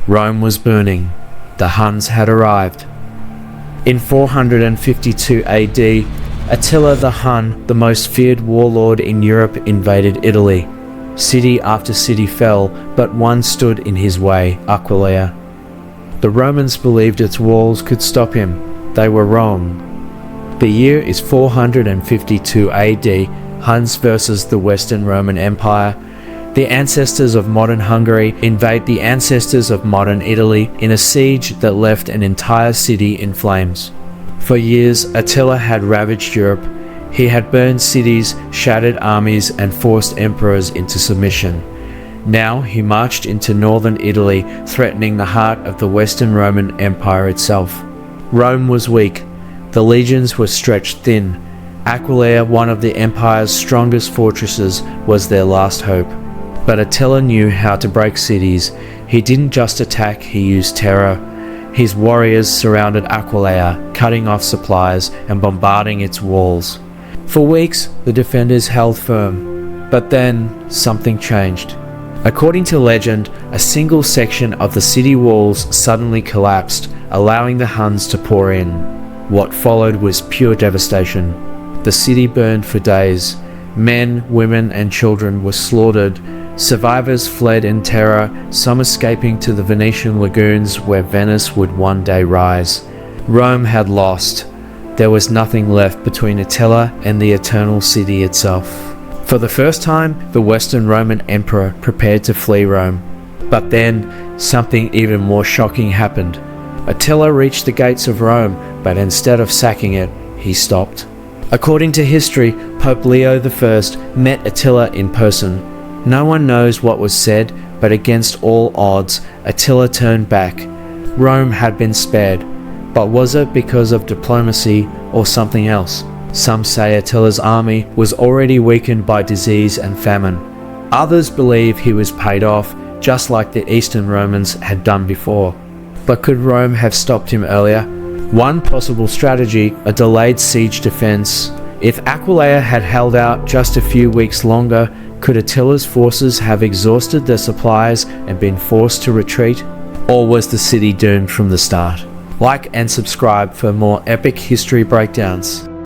Rome was burning. The Huns had arrived. In 452 AD, Attila the Hun, the most feared warlord in Europe, invaded Italy. City after city fell, but one stood in his way, Aquileia. The Romans believed its walls could stop him. They were wrong. The year is 452 AD, Huns versus the Western Roman Empire. The ancestors of modern Hungary invade the ancestors of modern Italy in a siege that left an entire city in flames. For years, Attila had ravaged Europe. He had burned cities, shattered armies, and forced emperors into submission. Now he marched into northern Italy, threatening the heart of the Western Roman Empire itself. Rome was weak. The legions were stretched thin. Aquileia, one of the empire's strongest fortresses, was their last hope. But Attila knew how to break cities. He didn't just attack, he used terror. His warriors surrounded Aquileia, cutting off supplies and bombarding its walls. For weeks, the defenders held firm. But then, something changed. According to legend, a single section of the city walls suddenly collapsed, allowing the Huns to pour in. What followed was pure devastation. The city burned for days. Men, women, and children were slaughtered. Survivors fled in terror, some escaping to the Venetian lagoons where Venice would one day rise. Rome had lost. There was nothing left between Attila and the Eternal City itself. For the first time, the Western Roman Emperor prepared to flee Rome. But then, something even more shocking happened. Attila reached the gates of Rome, but instead of sacking it, he stopped. According to history, Pope Leo I met Attila in person. No one knows what was said, but against all odds, Attila turned back. Rome had been spared, but was it because of diplomacy or something else? Some say Attila's army was already weakened by disease and famine. Others believe he was paid off, just like the Eastern Romans had done before. But could Rome have stopped him earlier? One possible strategy, a delayed siege defense. If Aquileia had held out just a few weeks longer, could Attila's forces have exhausted their supplies and been forced to retreat? Or was the city doomed from the start? Like and subscribe for more epic history breakdowns.